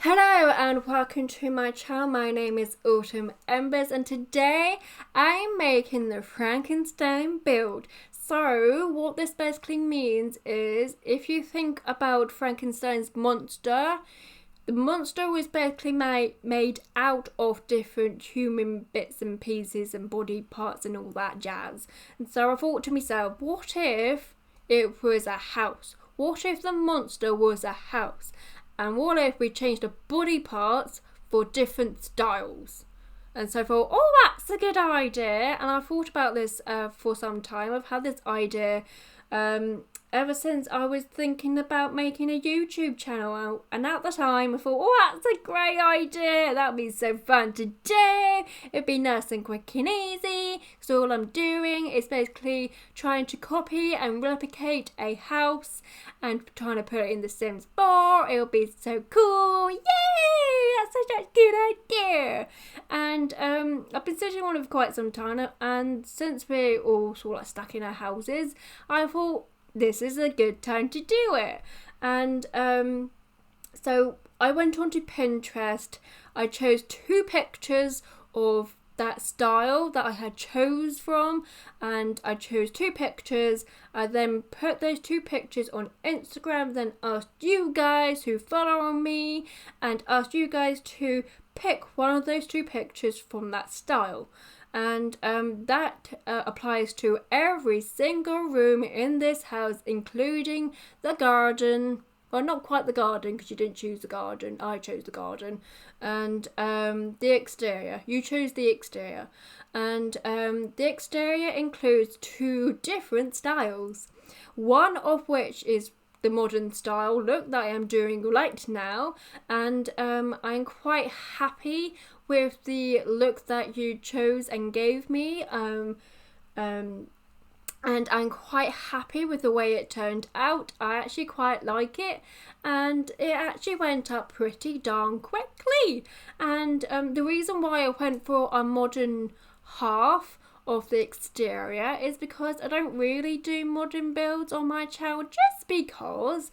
Hello and welcome to my channel. My name is Autumn Embers and today I'm making the Frankenstein build. So what this basically means is if you think about Frankenstein's monster, the monster was basically made out of different human bits and pieces and body parts and all that jazz. And so I thought to myself, what if it was a house? What if the monster was a house? And what if we changed the body parts for different styles? And so I thought, oh, that's a good idea. And I thought about this for some time. I've had this idea ever since I was thinking about making a YouTube channel. And at the time I thought, oh, that's a great idea. That'd be so fun to do. It'd be nice and quick and easy. So all I'm doing is basically trying to copy and replicate a house and trying to put it in the Sims 4. It'll be so cool. Yay! That's such a good idea. And I've been sitting on it for quite some time. And since we're all sort of like stuck in our houses, I thought, this is a good time to do it. And so I went onto Pinterest. I chose 2 pictures of that style that I had chose from, and I chose 2 pictures. I then put those 2 pictures on Instagram, then asked you guys who follow me and asked you guys to pick one of those 2 pictures from that style. And that applies to every single room in this house, including the garden. Well, not quite the garden, because you didn't choose the garden. I chose the garden. And the exterior. You chose the exterior. And the exterior includes 2 different styles. One of which is the modern style look that I am doing right now. And I'm quite happy with the look that you chose and gave me. And I'm quite happy with the way it turned out. I actually quite like it, and it actually went up pretty darn quickly. And the reason why I went for a modern half of the exterior is because I don't really do modern builds on my channel, just because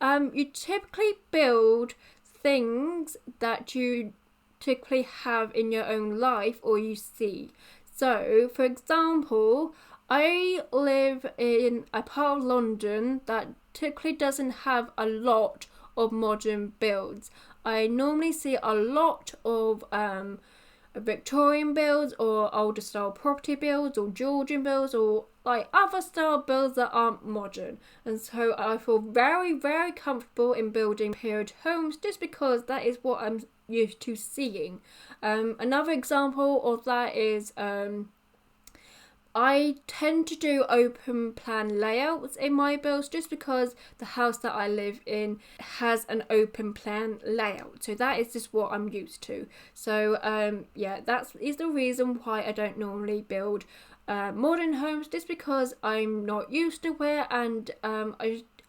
you typically build things that you typically have in your own life or you see. So for example, I live in a part of London that typically doesn't have a lot of modern builds. I normally see a lot of Victorian builds or older style property builds or Georgian builds or like other style builds that aren't modern. And so I feel very, very comfortable in building period homes just because that is what I'm used to seeing. Another example of that is I tend to do open plan layouts in my builds just because the house that I live in has an open plan layout. So that is just what I'm used to. So yeah, that is the reason why I don't normally build modern homes, just because I'm not used to it, and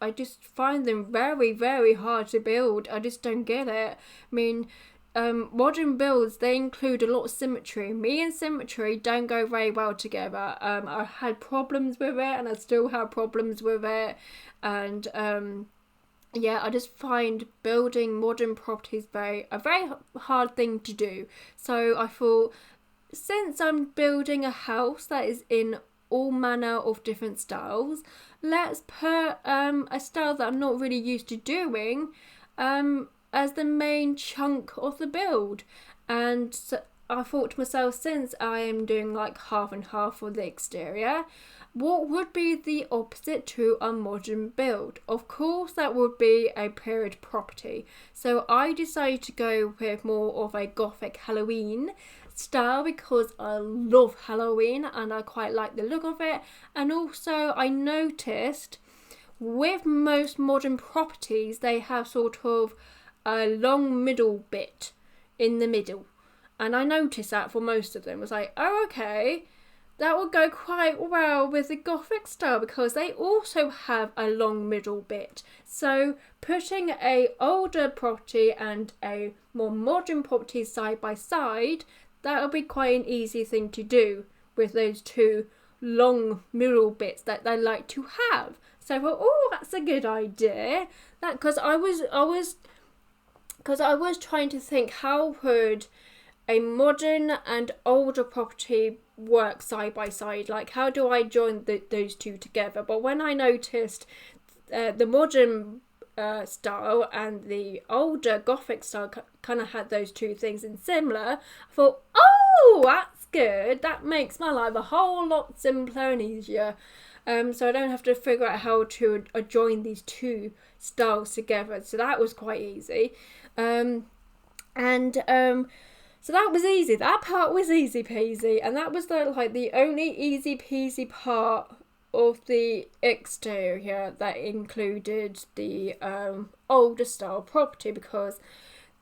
I just find them very, very hard to build. I just don't get it. I mean, modern builds, they include a lot of symmetry. Me and symmetry don't go very well together. I had problems with it, and I still have problems with it. And yeah, I just find building modern properties a very hard thing to do. So I thought, since I'm building a house that is in all manner of different styles, let's put a style that I'm not really used to doing as the main chunk of the build. And so I thought to myself, since I am doing like half and half for the exterior, what would be the opposite to a modern build? Of course, that would be a period property. So I decided to go with more of a gothic Halloween style because I love Halloween and I quite like the look of it. And also I noticed with most modern properties, they have sort of a long middle bit in the middle. And I noticed that for most of them. I was like, oh, okay, that would go quite well with the gothic style because they also have a long middle bit. So putting a older property and a more modern property side by side, that would be quite an easy thing to do with those 2 long middle bits that they like to have. So I thought, oh, that's a good idea. That because I was because I was trying to think, how would a modern and older property work side by side? Like, how do I join those two together? But when I noticed the modern style and the older Gothic style kind of had those two things in similar, I thought, oh, that's good. That makes my life a whole lot simpler and easier. So I don't have to figure out how to join these two styles together. So that was quite easy. So that was easy. That part was easy peasy, and that was the only easy peasy part of the exterior that included the older style property, because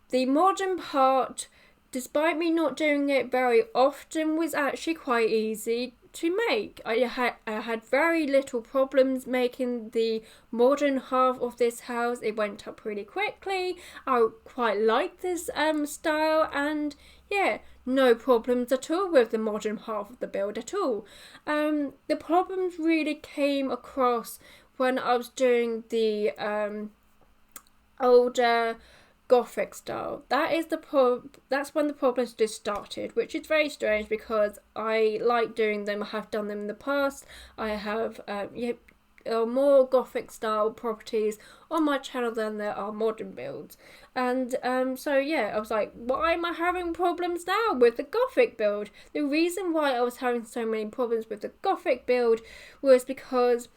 the modern part, despite me not doing it very often, was actually quite easy to make. I had very little problems making the modern half of this house. It went up really quickly. I quite like this style, and yeah, no problems at all with the modern half of the build at all. The problems really came across when I was doing the older Gothic style. That's when the problems just started, which is very strange because I like doing them. I have done them in the past. I have more Gothic style properties on my channel than there are modern builds, and so yeah, I was like, why am I having problems now with the Gothic build? The reason why I was having so many problems with the Gothic build was because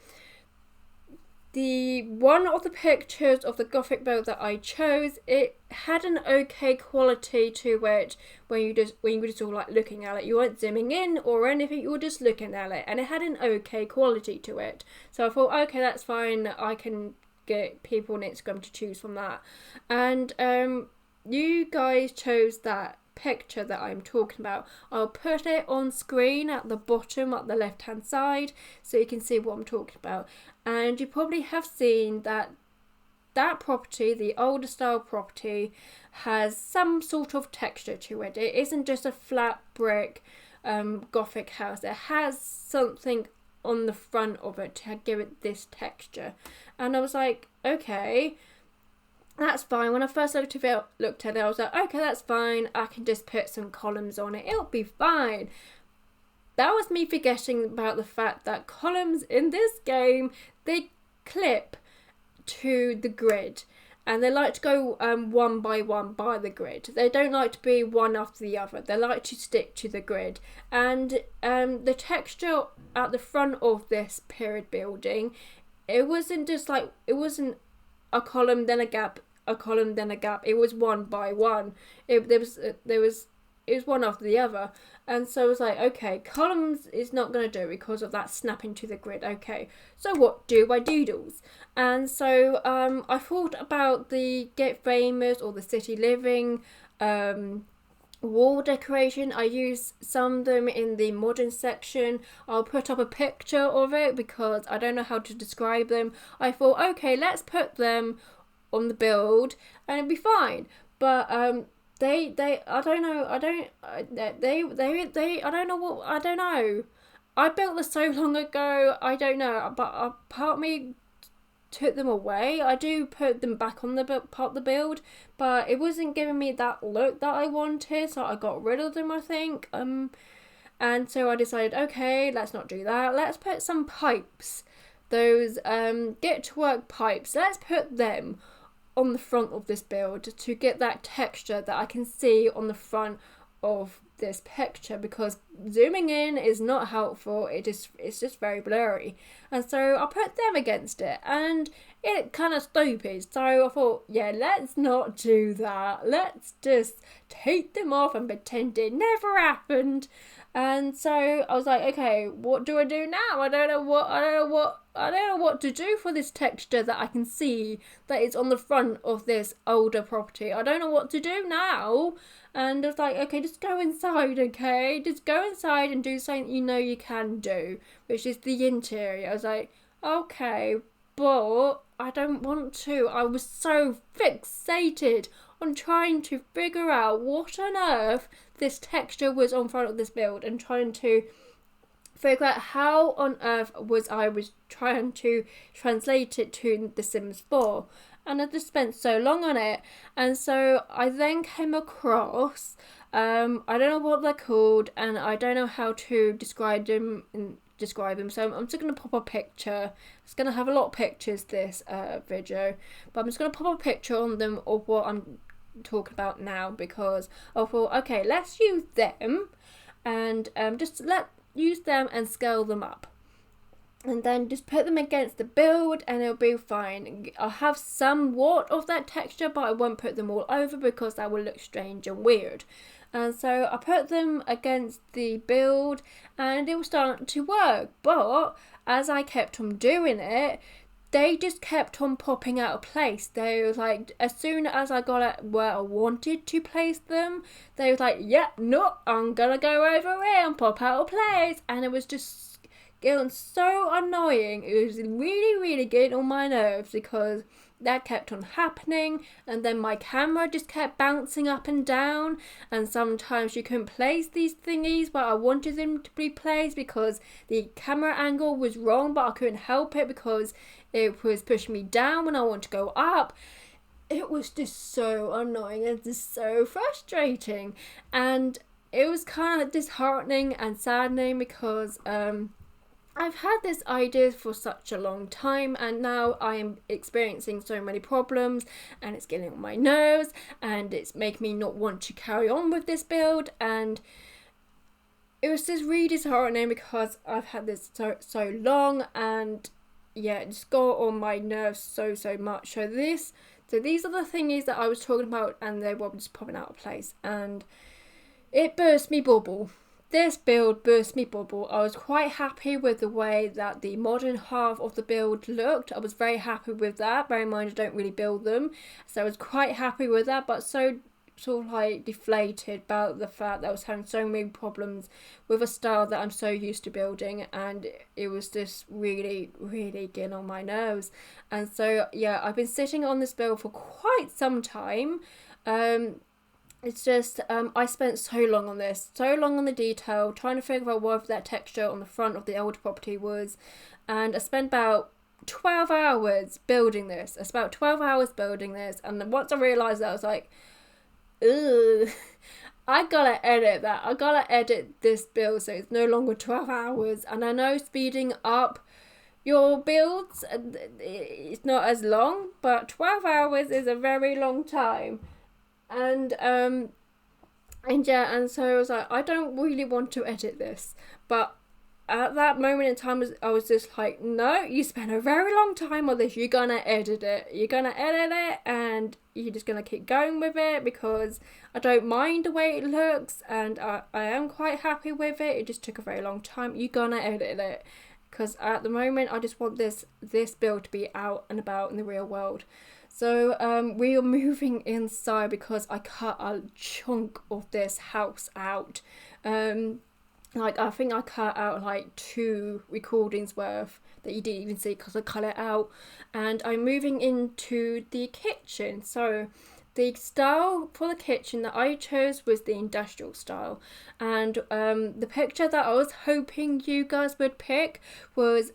the one of the pictures of the Gothic build that I chose, it had an okay quality to it when you were just all like looking at it. You weren't zooming in or anything, you were just looking at it, and it had an okay quality to it. So I thought, okay, that's fine, I can get people on Instagram to choose from that. And you guys chose that picture that I'm talking about. I'll put it on screen at the bottom at the left hand side so you can see what I'm talking about. And you probably have seen that property, the older style property, has some sort of texture to it. It isn't just a flat brick Gothic house. It has something on the front of it to give it this texture. And I was like, okay, that's fine. When I first looked at it, I was like, okay, that's fine. I can just put some columns on it. It'll be fine. That was me forgetting about the fact that columns in this game, they clip to the grid, and they like to go one by one by the grid. They don't like to be one after the other. They like to stick to the grid. And the texture at the front of this period building, it wasn't a column then a gap, a column then a gap. It was one by one. It was one after the other. And so I was like, okay, columns is not going to do because of that snapping to the grid. Okay, so what do I doodles? And so I thought about the Get Famous or the City Living wall decoration. I used some of them in the modern section. I'll put up a picture of it because I don't know how to describe them. I thought, okay, let's put them on the build and it'd be fine. But I don't know. I built this so long ago, I don't know, but part of me took them away. I do put them back on the part of the build, but it wasn't giving me that look that I wanted, so I got rid of them, I think. And so I decided, okay, let's not do that. Let's put some pipes. Those get to work pipes. Let's put them on the front of this build to get that texture that I can see on the front of this picture, because zooming in is not helpful. It's just very blurry, and so I put them against it and it kind of stupid. So I thought, yeah, let's not do that. Let's just take them off and pretend it never happened. And so I was like, okay, what do I do now? I don't know what to do for this texture that I can see that is on the front of this older property. I don't know what to do now. And I was like, okay, just go inside, okay? Just go inside and do something you know you can do, which is the interior. I was like, okay, but I don't want to. I was so fixated on trying to figure out what on earth this texture was on front of this build and trying to figure out how on earth I was trying to translate it to The Sims 4. And I just spent so long on it. And so I then came across, I don't know what they're called, and I don't know how to describe them. So I'm just going to pop a picture. It's going to have a lot of pictures, this video. But I'm just going to pop a picture on them of what I'm talking about now, because I thought, okay, let's use them and use them and scale them up, and then just put them against the build and it'll be fine. I'll have somewhat of that texture, but I won't put them all over because that will look strange and weird. And so I put them against the build and it was starting to work, but as I kept on doing it, they just kept on popping out of place. They was like, as soon as I got it where I wanted to place them, they was like, yeah, no, I'm gonna go over here and pop out of place. And it was just getting so annoying. It was really, really getting on my nerves because that kept on happening, and then my camera just kept bouncing up and down, and sometimes you couldn't place these thingies but I wanted them to be placed because the camera angle was wrong, but I couldn't help it because it was pushing me down when I wanted to go up. It was just so annoying and just so frustrating, and it was kind of disheartening and saddening because I've had this idea for such a long time, and now I am experiencing so many problems and it's getting on my nerves and it's making me not want to carry on with this build, and it was just really disheartening because I've had this so long, and yeah, it just got on my nerves so much. So these are the thingies that I was talking about, and they were just popping out of place and it burst me bubble. This build burst me bubble. I was quite happy with the way that the modern half of the build looked. I was very happy with that. Bear in mind I don't really build them, so I was quite happy with that, but so sort of like deflated about the fact that I was having so many problems with a style that I'm so used to building, and it was just really getting on my nerves. And so yeah, I've been sitting on this build for quite some time. It's just, I spent so long on this, so long on the detail, trying to figure out what that texture on the front of the old property was, and I spent about 12 hours building this. I spent about 12 hours building this, and then once I realised that, I was like, ugh, I gotta edit that. I gotta edit this build so it's no longer 12 hours, and I know speeding up your builds, it's not as long, but 12 hours is a very long time. And yeah, and so I was like, I don't really want to edit this, but at that moment in time, I was just like, no, you spent a very long time on this, you're gonna edit it, and you're just gonna keep going with it because I don't mind the way it looks, and I am quite happy with it. It just took a very long time. You're gonna edit it because at the moment I just want this build to be out and about in the real world. So we are moving inside because I cut a chunk of this house out. Like I think I cut out like 2 recordings worth that you didn't even see because I cut it out. And I'm moving into the kitchen. So the style for the kitchen that I chose was the industrial style, and the picture that I was hoping you guys would pick was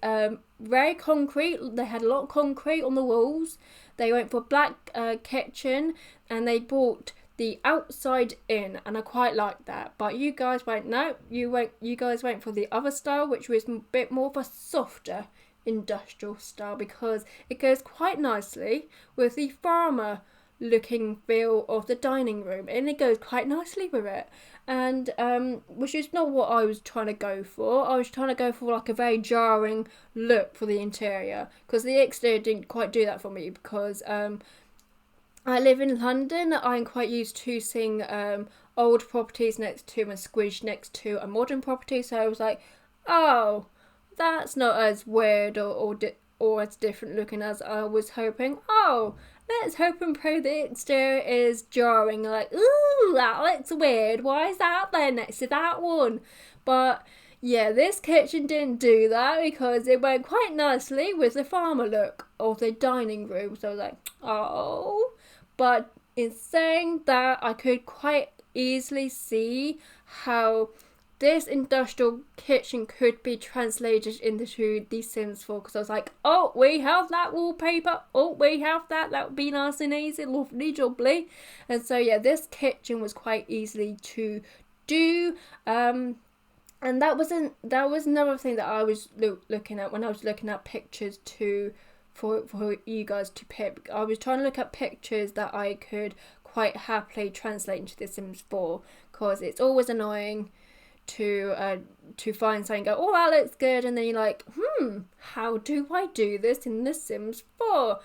very concrete. They had a lot of concrete on the walls. They went for black kitchen, and they brought the outside in, and I quite like that. But you guys went, no, you guys went for the other style, which was a bit more of a softer industrial style because it goes quite nicely with the farmer looking feel of the dining room, and it goes quite nicely with it, and which is not what I was trying to go for. I was trying to go for like a very jarring look for the interior, because the exterior didn't quite do that for me, because I live in London. I'm quite used to seeing old properties next to and squished next to a modern property, so I was like, oh, that's not as weird or as different looking as I was hoping. Oh, let's hope and pray the exterior is jarring, like, ooh, that looks weird, why is that there next to that one? But yeah, this kitchen didn't do that because it went quite nicely with the farmer look of the dining room, so I was like, oh. But in saying that, I could quite easily see how this industrial kitchen could be translated into The Sims 4, because I was like, oh, we have that wallpaper, oh, we have that would be nice and easy, lovely jubbly. And so yeah, this kitchen was quite easily to do. And that was another thing that I was looking at when I was looking at pictures for you guys to pick. I was trying to look at pictures that I could quite happily translate into The Sims 4, because it's always annoying to find something, go, oh, that looks good, and then you're like, how do I do this in The Sims 4?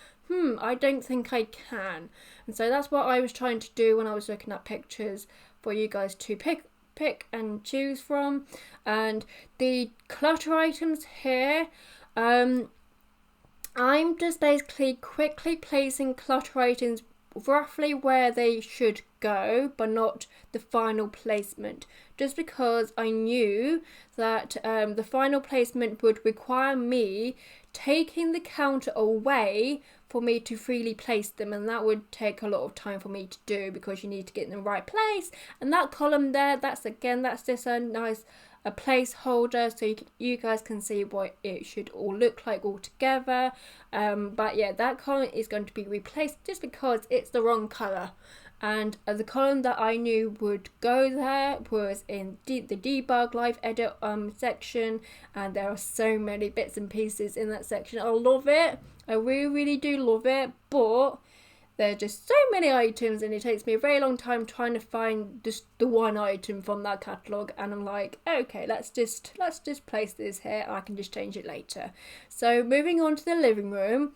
I don't think I can. And so that's what I was trying to do when I was looking at pictures for you guys to pick and choose from. And the clutter items here, I'm just basically quickly placing clutter items roughly where they should go, but not the final placement, just because I knew that the final placement would require me taking the counter away for me to freely place them, and that would take a lot of time for me to do, because you need to get in the right place. And that column there, that's just a nice placeholder, so you guys can see what it should all look like all together. But yeah, that column is going to be replaced just because it's the wrong colour. And the column that I knew would go there was in the debug live edit section, and there are so many bits and pieces in that section. I love it, I really do love it, but there are just so many items, and it takes me a very long time trying to find just the one item from that catalogue. And I'm like, okay, let's just place this here. I can just change it later. So moving on to the living room,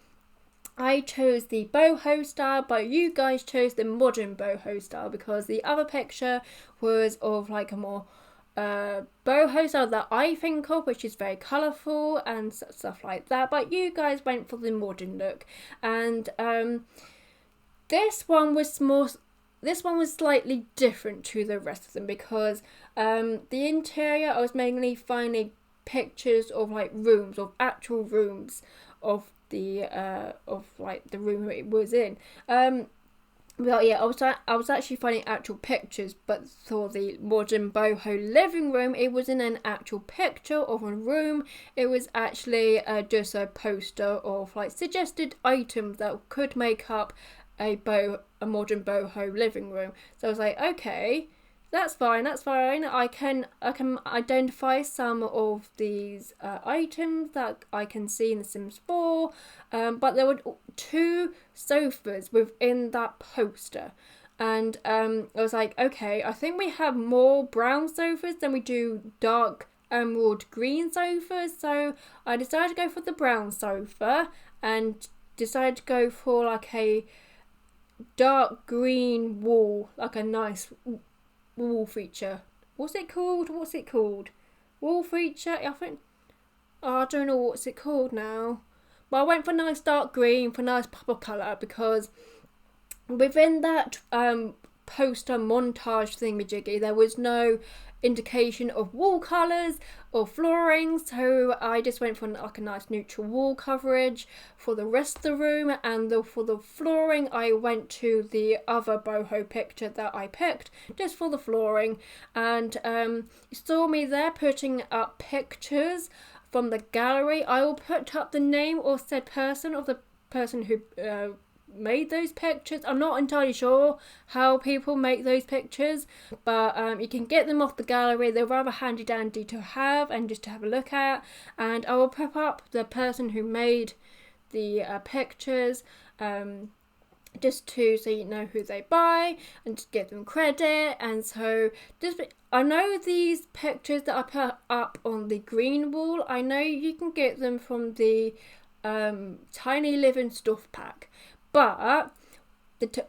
I chose the boho style, but you guys chose the modern boho style, because the other picture was of like a more boho style that I think of, which is very colourful and stuff like that. But you guys went for the modern look, and this one was slightly different to the rest of them, because the interior, I was mainly finding pictures of like rooms, of actual rooms of the room it was in. Well, yeah, I was actually finding actual pictures, but for the modern boho living room, it wasn't an actual picture of a room. It was actually just a poster of like suggested items that could make up a modern boho living room. So I was like, okay, that's fine. I can identify some of these items that I can see in The Sims 4, but there were 2 sofas within that poster, and I was like, okay, I think we have more brown sofas than we do dark emerald green sofas. So I decided to go for the brown sofa, and decided to go for like a dark green wall, like a nice wall feature. What's it called? Wall feature? I think. Oh, I don't know what's it called now. But I went for nice dark green, for nice pop of colour, because within that poster montage thingamajiggy, there was no indication of wall colours or flooring, so I just went for like a nice neutral wall coverage for the rest of the room. And for the flooring, I went to the other boho picture that I picked just for the flooring. And you saw me there putting up pictures from the gallery. I will put up the name or said person of the person who made those pictures. I'm not entirely sure how people make those pictures, but you can get them off the gallery. They're rather handy dandy to have and just to have a look at. And I will put up the person who made the pictures, just so you know who they buy and to give them credit. And so I know these pictures that I put up on the green wall, I know you can get them from the Tiny Living Stuff Pack, but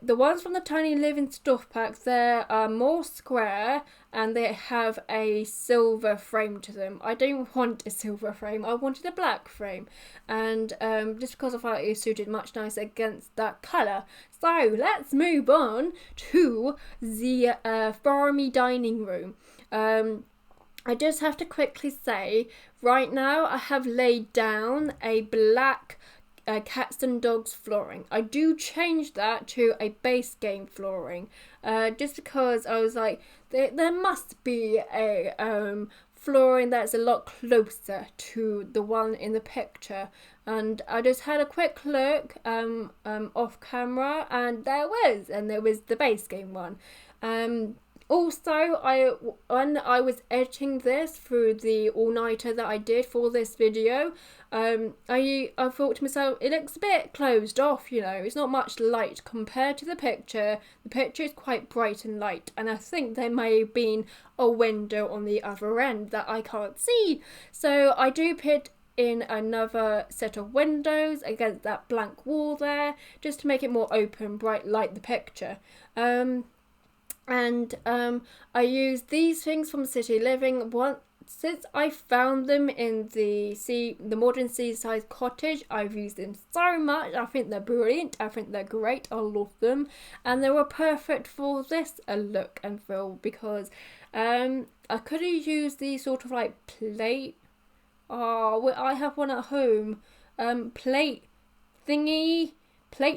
the ones from the Tiny Living Stuff Pack, they are more square and they have a silver frame to them. I don't want a silver frame, I wanted a black frame, and just because I thought it suited much nicer against that colour. So let's move on to the Foamy dining room. I just have to quickly say, right now I have laid down a black cats and dogs flooring. I do change that to a base game flooring, just because I was like, there must be a flooring that's a lot closer to the one in the picture. And I just had a quick look off camera, and there was the base game one. Also, when I was editing this through the all-nighter that I did for this video, I thought to myself, it looks a bit closed off, you know, it's not much light compared to the picture. The picture is quite bright and light, and I think there may have been a window on the other end that I can't see. So I do put in another set of windows against that blank wall there, just to make it more open, bright, like the picture. I use these things from City Living. Since I found them in the modern seaside cottage, I've used them so much. I think they're brilliant. I think they're great. I love them, and they were perfect for this look and feel, because I could have used these sort of like plate. Oh, I have one at home. Plate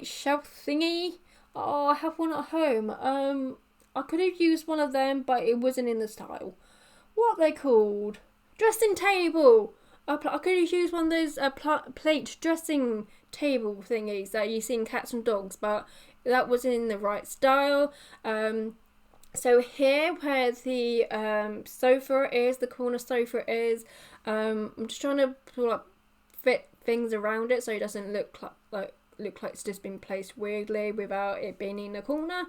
shelf thingy. Oh, I have one at home. I could have used one of them, but it wasn't in the style. What are they called? Dressing table. I could have used one of those plate dressing table thingies that you see in cats and dogs, but that wasn't in the right style. So here where the sofa is, the corner sofa is, I'm just trying to fit things around it so it doesn't look like it's just been placed weirdly without it being in the corner.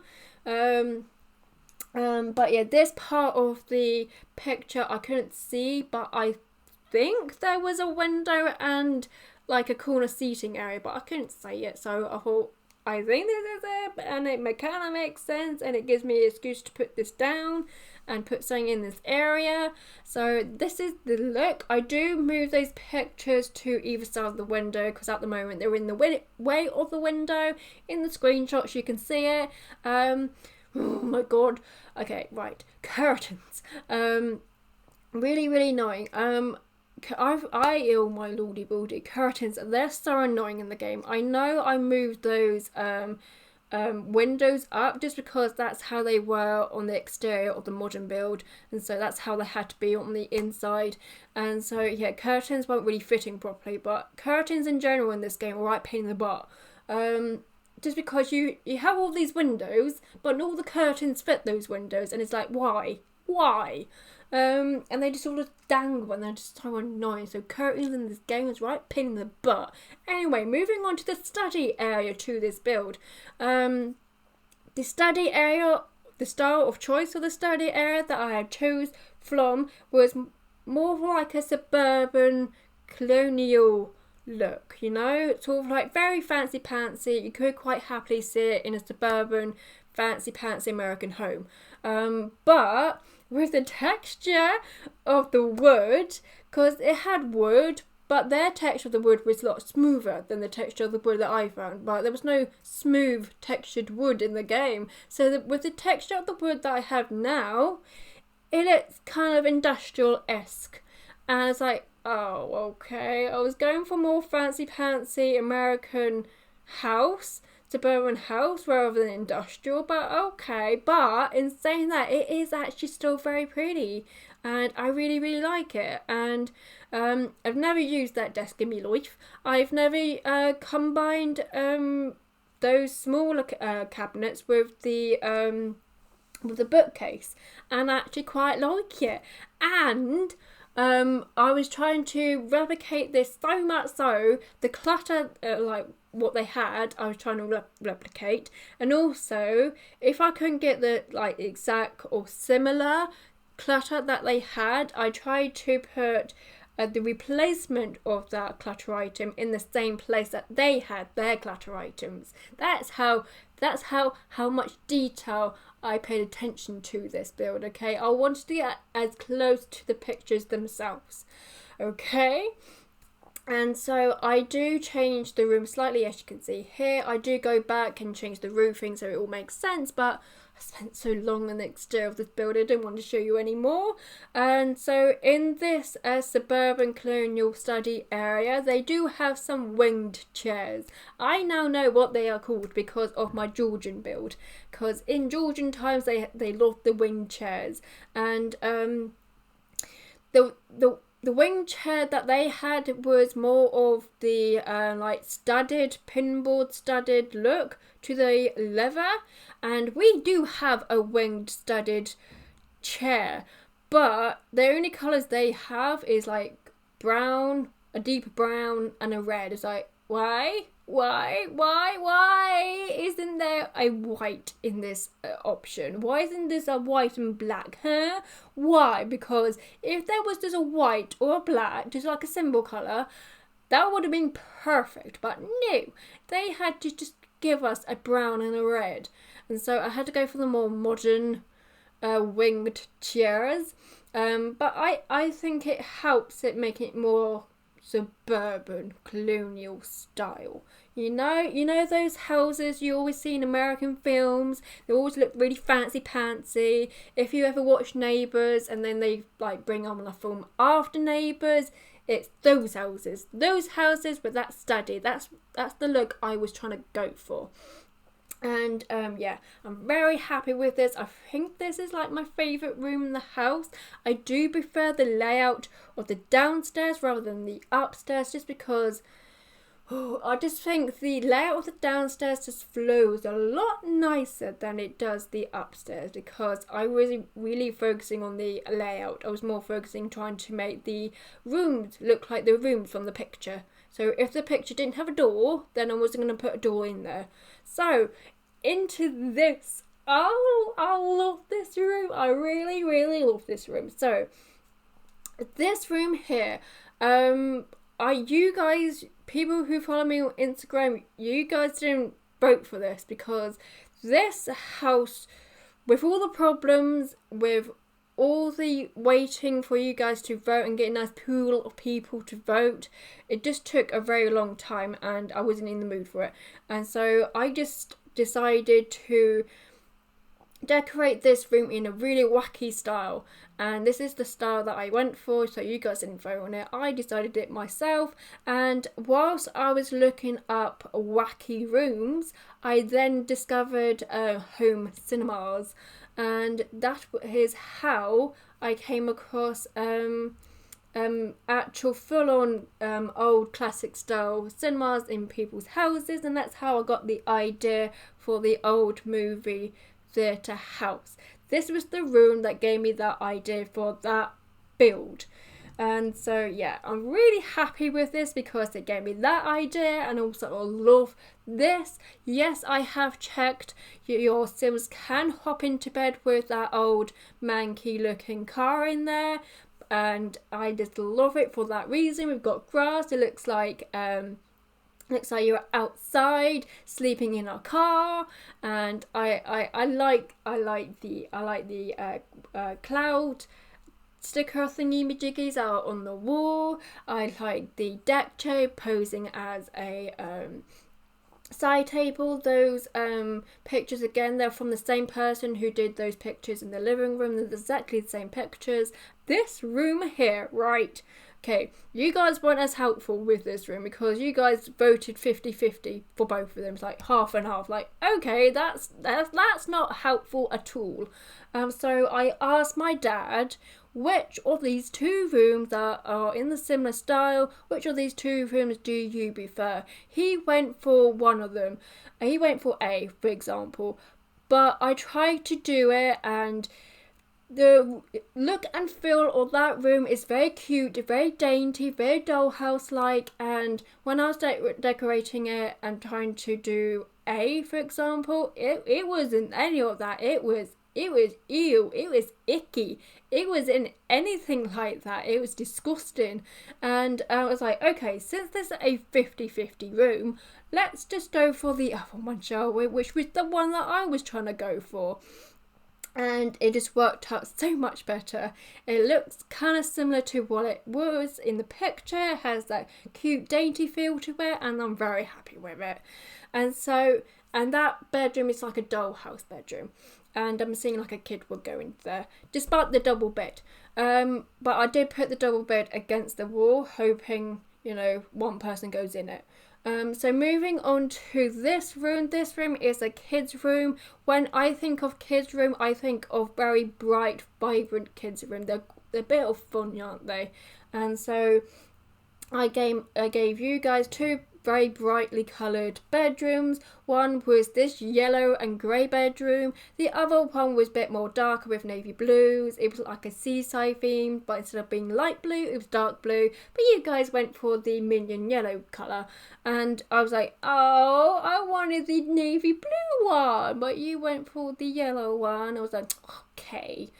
But yeah, this part of the picture I couldn't see, but I think there was a window and like a corner seating area, but I couldn't see it, so I thought, I think this is it, and it kind of makes sense, and it gives me an excuse to put this down and put something in this area. So this is the look. I do move those pictures to either side of the window, because at the moment they're in the way of the window. In the screenshots you can see it. Oh my god. Okay, right. Curtains. Really, really annoying. Oh my lordy baldy. Curtains, they're so annoying in the game. I know I moved those windows up just because that's how they were on the exterior of the modern build, and so that's how they had to be on the inside. And so yeah, curtains weren't really fitting properly, but curtains in general in this game are right pain in the butt. Just because you have all these windows, but all the curtains fit those windows, and it's like, why? And they just all just dangle, and they're just so annoying. So curtains in this game is right pain in the butt. Anyway, moving on to the study area to this build. The study area, the style of choice for the study area that I had chose from was more like a suburban colonial look, you know, sort of like very fancy pantsy. You could quite happily see it in a suburban fancy pantsy American home, but with the texture of the wood, because it had wood, but their texture of the wood was a lot smoother than the texture of the wood that I found. But there was no smooth textured wood in the game, so with the texture of the wood that I have now, it looks kind of industrial-esque, and it's like, oh, okay. I was going for more fancy-pantsy American house, suburban house, rather than industrial, but okay. But in saying that, it is actually still very pretty, and I really, really like it. And I've never used that desk in my life. I've never combined those smaller cabinets with the bookcase, and I actually quite like it. And I was trying to replicate this so much so the clutter, like what they had, I was trying to replicate. And also, if I couldn't get the like exact or similar clutter that they had, I tried to put the replacement of that clutter item in the same place that they had their clutter items. That's how much detail I paid attention to this build, okay? I wanted to get as close to the pictures themselves, okay? And so I do change the room slightly, as you can see here. I do go back and change the roofing so it all makes sense, but I spent so long on the exterior of this building, I didn't want to show you anymore. And so in this suburban colonial study area, they do have some winged chairs. I now know what they are called because of my Georgian build, because in Georgian times they loved the winged chairs. And the wing chair that they had was more of the like studded, pinboard studded look to the leather, and we do have a winged studded chair, but the only colours they have is like brown, a deep brown, and a red. It's like, why isn't there a white in this option? Why isn't this a white and black, huh? Why? Because if there was just a white or a black, just like a symbol colour, that would have been perfect. But no, they had to just give us a brown and a red, and so I had to go for the more modern winged chairs. But I think it helps it make it more suburban colonial style. You know those houses you always see in American films? They always look really fancy pantsy. If you ever watch Neighbours and then they like bring on a film after Neighbours, it's those houses with that study. That's the look I was trying to go for. And yeah, I'm very happy with this. I think this is like my favourite room in the house. I do prefer the layout of the downstairs rather than the upstairs, just because I just think the layout of the downstairs just flows a lot nicer than it does the upstairs, because I was really focusing on the layout. I was more focusing trying to make the rooms look like the rooms from the picture. So if the picture didn't have a door, then I wasn't going to put a door in there. So into this. Oh, I love this room. I really, really love this room. So this room here, you guys, people who follow me on Instagram, you guys didn't vote for this, because this house, with all the problems, with all the waiting for you guys to vote and get a nice pool of people to vote, it just took a very long time and I wasn't in the mood for it. And so I just decided to decorate this room in a really wacky style, and this is the style that I went for, so you guys didn't vote on it. I decided it myself, and whilst I was looking up wacky rooms, I then discovered home cinemas, and that is how I came across actual full-on old classic style cinemas in people's houses, and that's how I got the idea for the old movie theatre house. This was the room that gave me that idea for that build. And so yeah, I'm really happy with this because it gave me that idea, and also I love this. Yes, I have checked, your Sims can hop into bed with that old manky looking car in there, and I just love it for that reason. We've got grass. It looks like you're outside sleeping in a car, and I like the cloud sticker thingy majiggies out on the wall. I like the deck chair posing as a side table. Those pictures, again, they're from the same person who did those pictures in the living room. They're exactly the same pictures. This room here, right, okay, you guys weren't as helpful with this room because you guys voted 50-50 for both of them. It's like half and half. Like, okay, that's not helpful at all. So I asked my dad, which of these two rooms that are in the similar style, which of these two rooms do you prefer? He went for one of them. He went for A, for example. But I tried to do it, and the look and feel of that room is very cute, very dainty, very dollhouse-like. And when I was decorating it and trying to do A, for example, it wasn't any of that. It was ew, it was icky, it wasn't anything like that. It was disgusting. And I was like, okay, since there's a 50-50 room, let's just go for the other one, shall we? Which was the one that I was trying to go for. and it just worked out so much better. It looks kind of similar to what it was in the picture. It has that cute dainty feel to it, and I'm very happy with it. And that bedroom is like a dollhouse bedroom, and I'm seeing like a kid would go into there, despite the double bed. But I did put the double bed against the wall, hoping, you know, one person goes in it. So moving on to this room. This room is a kid's room. When I think of kids' room, I think of very bright, vibrant kids' room. They're a bit of fun, aren't they? And so I gave you guys two very brightly coloured bedrooms. One was this yellow and grey bedroom. The other one was a bit more darker with navy blues. It was like a seaside theme, but instead of being light blue, it was dark blue. But you guys went for the minion yellow colour. And I was like, oh, I wanted the navy blue one, but you went for the yellow one. I was like, okay.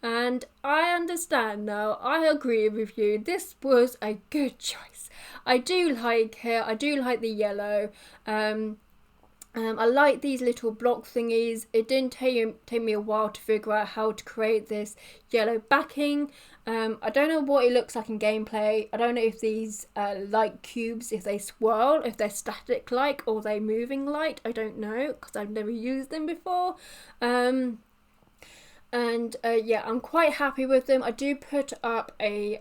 And I understand now. I agree with you. This was a good choice. I do like it. I do like the yellow. I like these little block thingies. It didn't take me a while to figure out how to create this yellow backing. I don't know what it looks like in gameplay. I don't know if these light cubes, if they swirl, if they're static like, or they moving light. I don't know, because I've never used them before. Yeah, I'm quite happy with them. I do put up a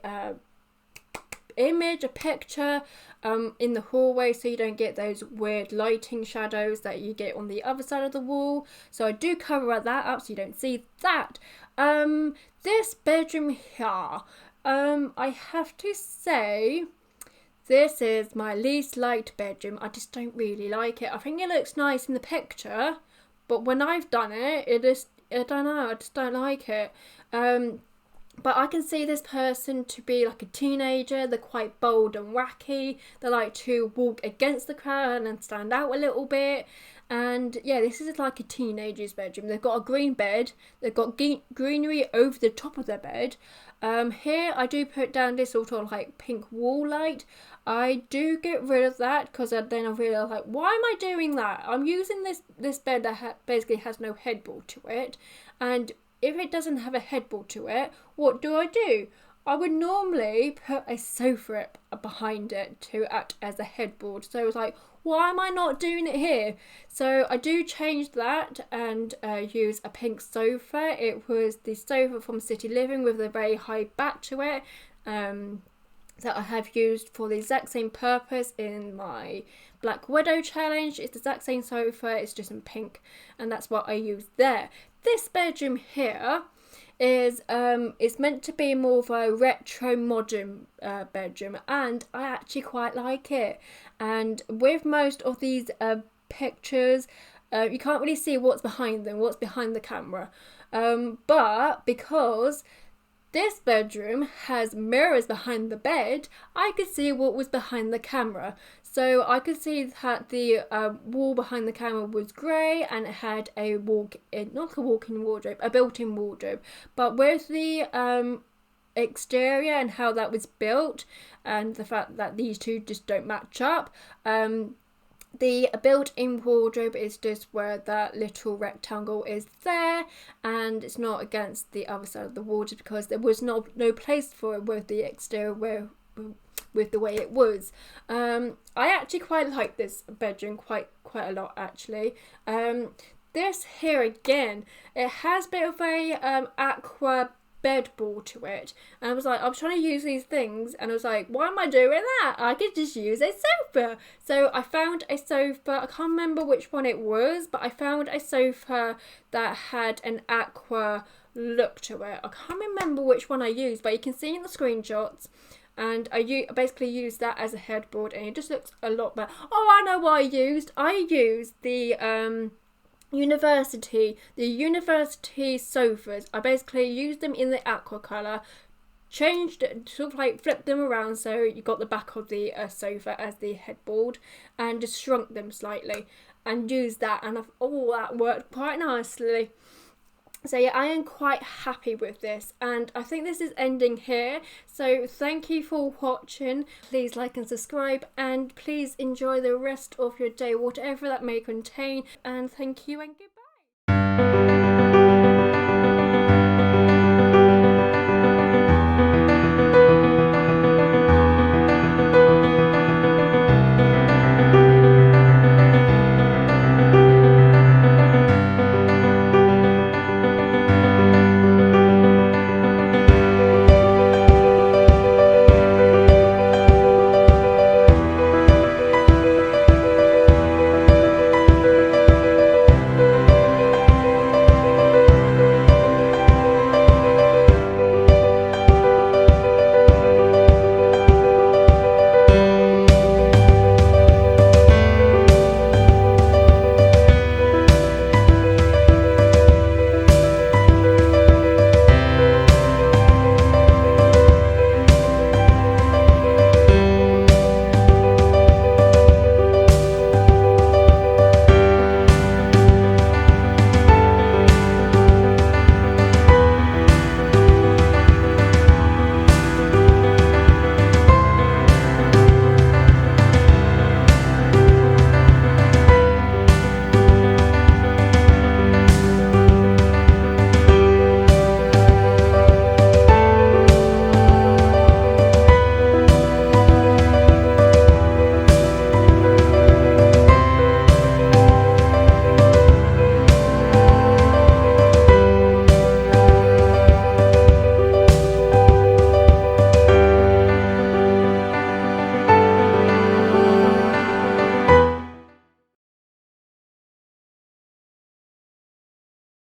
picture in the hallway, so you don't get those weird lighting shadows that you get on the other side of the wall. So I do cover that up so you don't see that. This bedroom here, I have to say, this is my least liked bedroom. I just don't really like it. I think it looks nice in the picture, but when I've done it, I don't know, I just don't like it. But I can see this person to be like a teenager. They're quite bold and wacky. They like to walk against the crowd and stand out a little bit. And yeah, this is like a teenager's bedroom. They've got a green bed. They've got greenery over the top of their bed. Here I do put down this sort of like pink wall light. I do get rid of that because then I realise, like, why am I doing that? I'm using this bed that basically has no headboard to it, and if it doesn't have a headboard to it, what do? I would normally put a sofa behind it to act as a headboard. So I was like, why am I not doing it here? So I do change that and use a pink sofa. It was the sofa from City Living with a very high back to it. That I have used for the exact same purpose in my Black Widow challenge. It's the exact same sofa, it's just in pink, and that's what I used there. This bedroom here is it's meant to be more of a retro modern bedroom, and I actually quite like it. And with most of these pictures, you can't really see what's behind them, what's behind the camera, but because this bedroom has mirrors behind the bed, I could see what was behind the camera. So I could see that the wall behind the camera was grey, and it had a not a walk-in wardrobe, a built-in wardrobe. But with the exterior and how that was built, and the fact that these two just don't match up, the built-in wardrobe is just where that little rectangle is there, and it's not against the other side of the wardrobe because there was no place for it with the exterior with the way it was. I actually quite like this bedroom quite a lot actually. This here again, it has a bit of a aqua bedboard to it, and I was trying to use these things, and I was like, why am I doing that? I could just use a sofa. So I found a sofa, I can't remember which one it was, but I found a sofa that had an aqua look to it. I can't remember which one I used, but you can see in the screenshots, and I basically used that as a headboard, and it just looks a lot better. Oh, I know what I used. I used the university sofas. I basically used them in the aqua colour, changed, sort of like flipped them around so you got the back of the sofa as the headboard, and just shrunk them slightly and used that, and that worked quite nicely. So yeah, I am quite happy with this, and I think this is ending here. So thank you for watching. Please like and subscribe, and please enjoy the rest of your day, whatever that may contain. And thank you and goodbye.